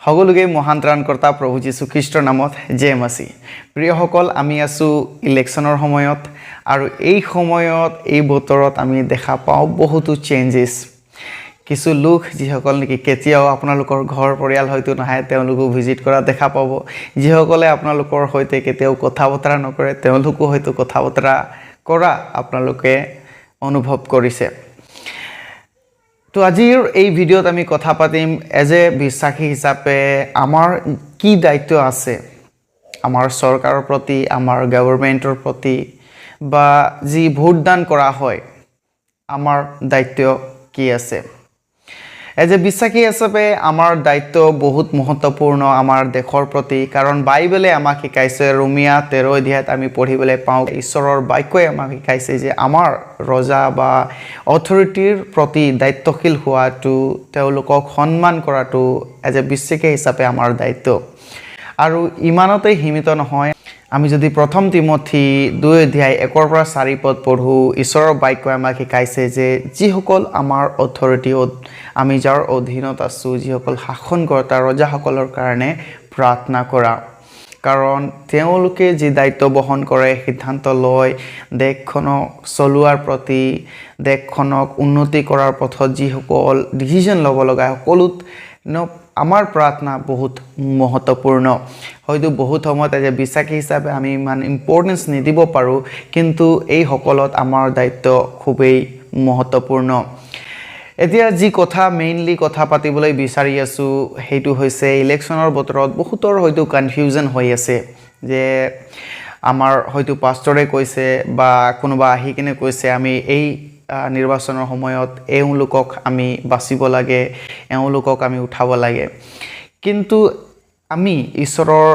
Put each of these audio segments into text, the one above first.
সকলোকে মহান ত্ৰাণকৰ্তা প্ৰভু যীশু খ্ৰীষ্টৰ নামত জয় মাসি প্ৰিয়সকল আমি আছো ইলেকশ্যনৰ সময়ত আৰু এই সময়ত এই বতৰত আমি দেখা পাওঁ বহুতো চেঞ্জেস কিছু লোক যিসকল নেকি কেতিয়াও আপোনালোকৰ ঘৰ পৰিয়াল হয়তো নহয় তেওঁলোকো ভিজিট কৰা দেখা পাব যিসকলে আপোনালোকৰ সৈতে কেতিয়াও কথা বতৰা নকৰে তেওঁলোকো হয়তো কথা বতৰা কৰা আপোনালোকে অনুভৱ কৰিছে তো আজিৰ এই ভিডিঅ'ত আমি কথা পাতিম এজ এ বিশ্বাসী হিচাপে আমাৰ কি দায়িত্ব আছে আমাৰ চৰকাৰৰ প্ৰতি আমাৰ গভৰ্ণমেণ্টৰ প্ৰতি বা যি ভোটদান কৰা হয় আমাৰ দায়িত্ব কি আছে এজ এ বিশ্বাসী হিচাপে আমাৰ দায়িত্ব বহুত মহত্বপূৰ্ণ আমাৰ দেশৰ প্ৰতি কাৰণ বাইবেলে আমাক শিকাইছে ৰোমিয়া 13 অধ্যায়ত আমি পঢ়িবলৈ পাওঁ ঈশ্বৰৰ বাক্যই আমাক শিকাইছে যে আমাৰ ৰজা বা অথৰিটিৰ প্ৰতি দায়িত্বশীল হোৱাটো তেওঁলোকক সন্মান কৰাটো এজ এ বিশ্বাসী হিচাপে আমাৰ দায়িত্ব আৰু ইমানতে সীমিত নহয় আমি যদি প্ৰথম তিমথী 2 অধ্যায় 1 পৰা 4 পদ পঢ়ো ঈশ্বৰৰ বাক্যই আমাক শিকাইছে যে যিসকল আমাৰ অথৰিটিত আমি যাৰ অধীনত আছো যিসকল শাসনকৰ্তা ৰজাসকলৰ কাৰণে প্ৰাৰ্থনা কৰা কাৰণ তেওঁলোকে যি দায়িত্ব বহন কৰে সিদ্ধান্ত লয় দেশখনক চলোৱাৰ প্ৰতি দেশখনক উন্নতি কৰাৰ পথত যিসকল ডিসিশন ল'ব লগা সকলোত আমাৰ প্ৰাৰ্থনা বহুত মহত্বপূৰ্ণ হয়তো বহুত সময়ত যে বিশ্বাসী হিচাপে আমি ইমান ইম্পৰ্টেন্স নিদিব পাৰো কিন্তু এই সকলত আমাৰ দায়িত্ব খুবেই মহত্বপূৰ্ণ এতিয়া যি কথা মেইনলি কথা পাতিবলৈ বিচাৰি আছো হেতু হৈছে ইলেকশ্যনৰ বতৰত বহুতৰ হয়তো কনফিউজন হৈ আছে যে আমাৰ হয়তো পাষ্টৰে কৈছে বা কোনোবা আহি কিনে কৈছে আমি এই নিৰ্বাচনৰ সময়ত এওঁলোকক আমি বাচিব লাগে এওঁলোকক আমি উঠাব লাগে কিন্তু আমি ঈশ্বৰৰ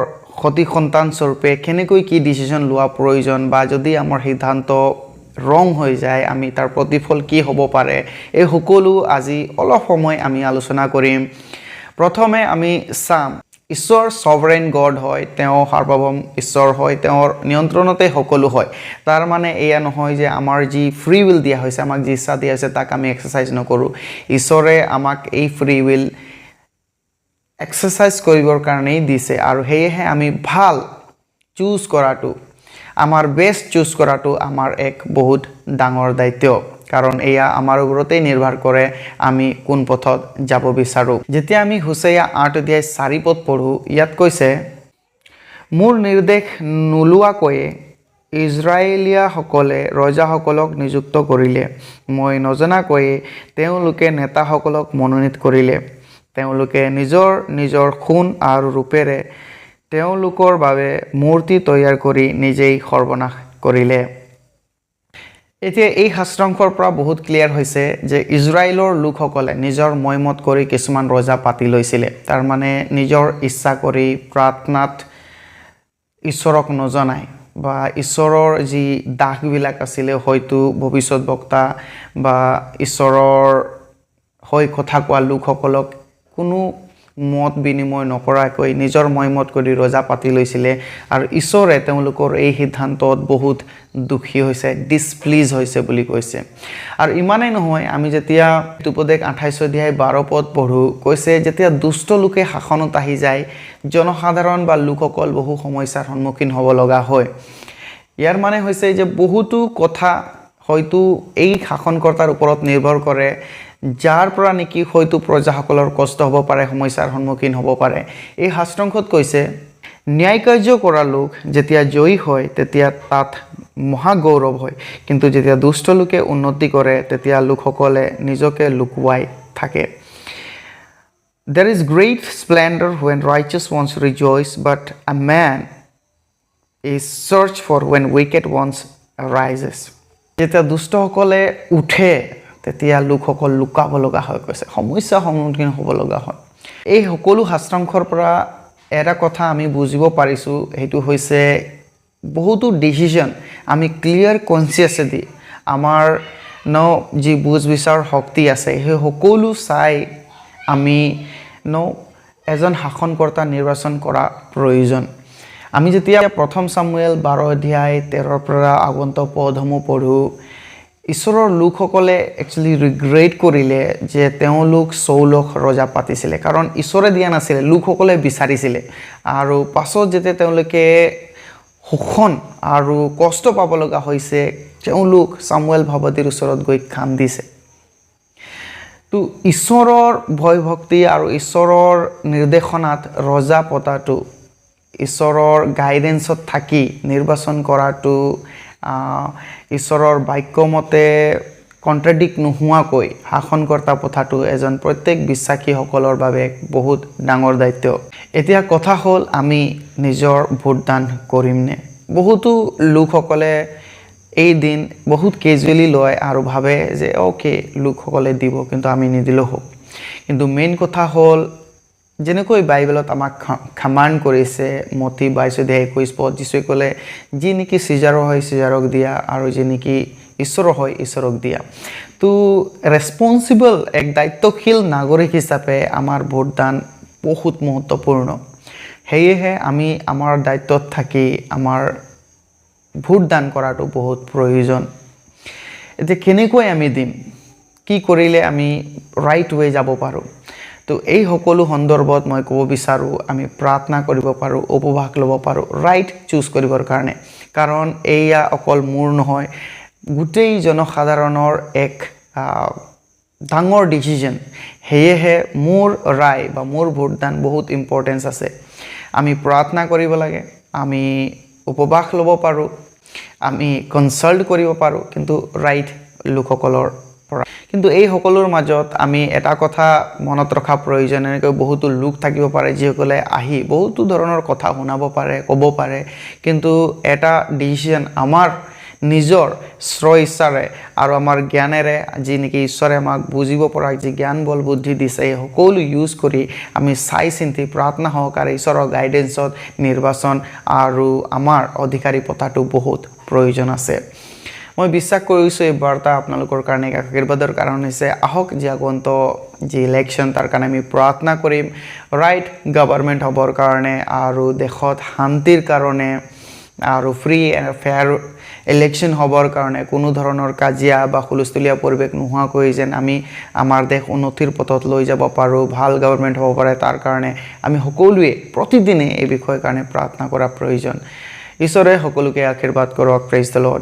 সতি সন্তান স্বৰূপে কেনেকৈ কি ডিসিশন লোৱা প্ৰয়োজন বা যদি আমাৰ সিদ্ধান্ত ৰং হৈ যায় আমি তাৰ প্ৰতিফল কি হ'ব পাৰে এই সকলো আজি অলপ সময় আমি আলোচনা কৰিম প্ৰথমে আমি চাম ঈশ্বৰ সভৰেন গড হয় তেওঁ সাৰ্বভৌম ঈশ্বৰ হয় তেওঁৰ নিয়ন্ত্ৰণতে সকলো হয় তাৰ মানে এয়া নহয় যে আমাৰ যি ফ্ৰী উইল দিয়া হৈছে আমাক যি ইচ্ছা দিয়া হৈছে তাক আমি এক্সাৰসাইজ নকৰো ঈশ্বৰে আমাক এই ফ্ৰী উইল এক্সাৰসাইজ কৰিবৰ কাৰণে দিছে আৰু হেয়েহে আমি ভাল চুজ কৰাটো আমাৰ বেষ্ট চুজ কৰাটো আমাৰ এক বহুত ডাঙৰ দায়িত্ব কাৰণ এয়া আমাৰ ওপৰতে নিৰ্ভৰ কৰে আমি কোন পথত যাব বিচাৰো যেতিয়া আমি হোসেয়া 8 অধ্যায় 4 পদ পঢ়ো ইয়াত কৈছে মোৰ নিৰ্দেশ নোলোৱাকৈ ইজৰাইলীয়া সকলে ৰজাসকলক নিযুক্ত কৰিলে মই নজনাকৈ তেওঁলোকে নেতাসকলক মনোনীত কৰিলে তেওঁলোকে নিজৰ খুন আৰু ৰূপেৰে তেওঁলোকৰ বাবে মূৰ্তি তৈয়াৰ কৰি নিজেই সৰ্বনাশ কৰিলে এতিয়া এই শাস্ত্ৰাংশৰ পৰা বহুত ক্লিয়াৰ হৈছে যে ইজৰাইলৰ লোকসকলে নিজৰ ময়মত কৰি কিছুমান ৰজা পাতি লৈছিল তাৰ মানে নিজৰ ইচ্ছা কৰি প্ৰাৰ্থনাত ঈশ্বৰক নজনাই বা ঈশ্বৰৰ যি দাসবিলাক আছিল হয়তো ভৱিষ্যত বক্তা বা ঈশ্বৰৰ হৈ কথা কোৱা লোকসকলক কোনো মত বিনিময় নকৰাকৈ নিজৰ ময়মত কৰি ৰজা পাতি লৈছিল আৰু ঈশ্বৰে তেওঁলোকৰ এই সিদ্ধান্তত বহুত দুখী হৈছে ডিসপ্লিজ হৈছে বুলি কৈছে আৰু ইমানেই নহয় আমি যেতিয়া উপদেশ 28 অধ্যায় 12 পদ পঢ়ো কৈছে যেতিয়া দুষ্ট লোকে শাসনত আহি যায় জনসাধাৰণ বা লোকসকল বহু সমস্যাৰ সন্মুখীন হ'ব লগা হয় ইয়াৰ মানে হৈছে যে বহুতো কথা হয়তো এই শাসনকৰ্তাৰ ওপৰত নিৰ্ভৰ কৰে যাৰ পৰা নেকি হয়তো প্ৰজাসকলৰ কষ্ট হ'ব পাৰে সমস্যাৰ সন্মুখীন হ'ব পাৰে এই শাস্ত্ৰাংশত কৈছে ন্যায় কাৰ্য কৰা লোক যেতিয়া জয়ী হয় তেতিয়া তাত মহা গৌৰৱ হয় কিন্তু যেতিয়া দুষ্ট লোকে উন্নতি কৰে তেতিয়া লোকসকলে নিজকে লুকুৱাই থাকে There is great splendor when righteous ones rejoice but a man is searched for when wicked ones arises যেতিয়া দুষ্টসকলে উঠে তেতিয়া লোকসকল লুকাব লগা হয় কৈছে সমস্যাৰ সন্মুখীন হ'ব লগা হয় এই সকলো শাস্ত্ৰাংশৰ পৰা এটা কথা আমি বুজিব পাৰিছো হেতু হৈছে বহুতো ডিসিশন আমি ক্লিয়াৰ কনসিয়াসলি আমাৰ যি বুজ বিচাৰ শক্তি আছে সেই সকলো চাই আমি এজন শাসনকৰ্তা নিৰ্বাচন কৰা প্ৰয়োজন আমি যেতিয়া প্ৰথম সামুৱেল 12 অধ্যায় 13 পৰা আগন্তুক পদসমূহ পঢ়ো ঈশ্বৰৰ লোকসকলে একচুৱেলি ৰিগ্ৰেট কৰিলে যে তেওঁলোক চৌলক ৰজা পাতিছিলে, কাৰণ ঈশ্বৰে দিয়া নাছিলে, লোকসকলে বিচাৰিছিলে। আৰু পাছত যেতিয়া তেওঁলোকে শোষণ আৰু কষ্ট পাব লগা হৈছে, তেওঁলোক চামুৱেল ভৱতীৰ ওচৰত গৈ কান্দিছে। তো ঈশ্বৰৰ ভয় ভক্তি আৰু ঈশ্বৰৰ নিৰ্দেশনাত ৰজা পতাটো, ঈশ্বৰৰ গাইডেন্সত থাকি নিৰ্বাচন কৰাটো, ঈশ্বৰৰ বাক্যমতে কণ্ট্ৰাডিক্ট নোহোৱাকৈ শাসনকৰ্তা পথাটো এজন প্ৰত্যেক বিশ্বাসীসকলৰ বাবে বহুত ডাঙৰ দায়িত্ব। এতিয়া কথা হ'ল, আমি নিজৰ ভোটদান কৰিমনে? বহুতো লোকসকলে এই দিন বহুত কেজুৱেলি লয় আৰু ভাবে যে অ'কে, লোকসকলে দিব, কিন্তু আমি নিদিলেও হ'ব। কিন্তু মেইন কথা হ'ল, যেনেকৈ বাইবেলত আমাক খামাণ্ড কৰিছে, মতি 22:21 যীশুৱে ক'লে, যি নেকি চিজাৰৰ হয় চিজাৰক দিয়া, আৰু যি নেকি ঈশ্বৰৰ হয় ঈশ্বৰক দিয়া। তো ৰেছপনচিবল, এক দায়িত্বশীল নাগৰিক হিচাপে আমাৰ ভোটদান বহুত মহত্বপূৰ্ণ। সেয়েহে আমি আমাৰ দায়িত্বত থাকি আমাৰ ভোটদান কৰাটো বহুত প্ৰয়োজন। এতিয়া কেনেকৈ আমি দিম, কি কৰিলে আমি ৰাইট ৱে যাব পাৰোঁ? তো এই সকলো সন্দৰ্ভত মই ক'ব বিচাৰোঁ, আমি প্ৰাৰ্থনা কৰিব পাৰোঁ, উপবাস ল'ব পাৰোঁ ৰাইট চুজ কৰিবৰ কাৰণে। কাৰণ এয়া অকল মোৰ নহয়, গোটেই জনসাধাৰণৰ এক ডাঙৰ ডিচিজন। সেয়েহে মোৰ ৰায় বা মোৰ ভোটদান বহুত ইম্পৰ্টেঞ্চ আছে। আমি প্ৰাৰ্থনা কৰিব লাগে, আমি উপবাস ল'ব পাৰোঁ, আমি কনচাল্ট কৰিব পাৰোঁ, কিন্তু ৰাইট লোকসকলৰ পৰা। কিন্তু এই সকলোৰ মাজত আমি এটা কথা মনত ৰখা প্ৰয়োজন। এনেকৈ বহুতো লোক থাকিব পাৰে যিসকলে আহি বহুতো ধৰণৰ কথা শুনাব পাৰে, ক'ব পাৰে, কিন্তু এটা ডিচিশ্যন আমাৰ নিজৰ ইচ্ছাৰে আৰু আমাৰ জ্ঞানেৰে, যি নেকি ঈশ্বৰে আমাক বুজিব পৰা যি জ্ঞান বল বুদ্ধি দিছে, এই সকলো ইউজ কৰি আমি চাই চিন্তি প্ৰাৰ্থনা সহকাৰে ঈশ্বৰৰ গাইডেন্সত নিৰ্বাচন আৰু আমাৰ অধিকাৰী পতাটো বহুত প্ৰয়োজন আছে। মই বিশ্বাস কৰিছোঁ এই বাৰ্তা আপোনালোকৰ কাৰণে এক আশীৰ্বাদৰ কাৰণ হৈছে। আহক যি আগন্তুক যি ইলেকশ্যন, তাৰ কাৰণে আমি প্ৰাৰ্থনা কৰিম ৰাইট গভৰ্ণমেণ্ট হ'বৰ কাৰণে, আৰু দেশত শান্তিৰ কাৰণে, আৰু ফ্ৰী এণ্ড ফেয়াৰ ইলেকশ্যন হ'বৰ কাৰণে, কোনো ধৰণৰ কাজিয়া বা হুলস্থুলীয়া পৰিৱেশ নোহোৱাকৈ যেন আমি আমাৰ দেশ উন্নতিৰ পথত লৈ যাব পাৰোঁ, ভাল গভৰ্ণমেণ্ট হ'ব পাৰে, তাৰ কাৰণে আমি সকলোৱে প্ৰতিদিনে এই বিষয়ৰ কাৰণে প্ৰাৰ্থনা কৰা প্ৰয়োজন। ঈশ্বৰে সকলোকে আশীৰ্বাদ কৰক। Praise the lord.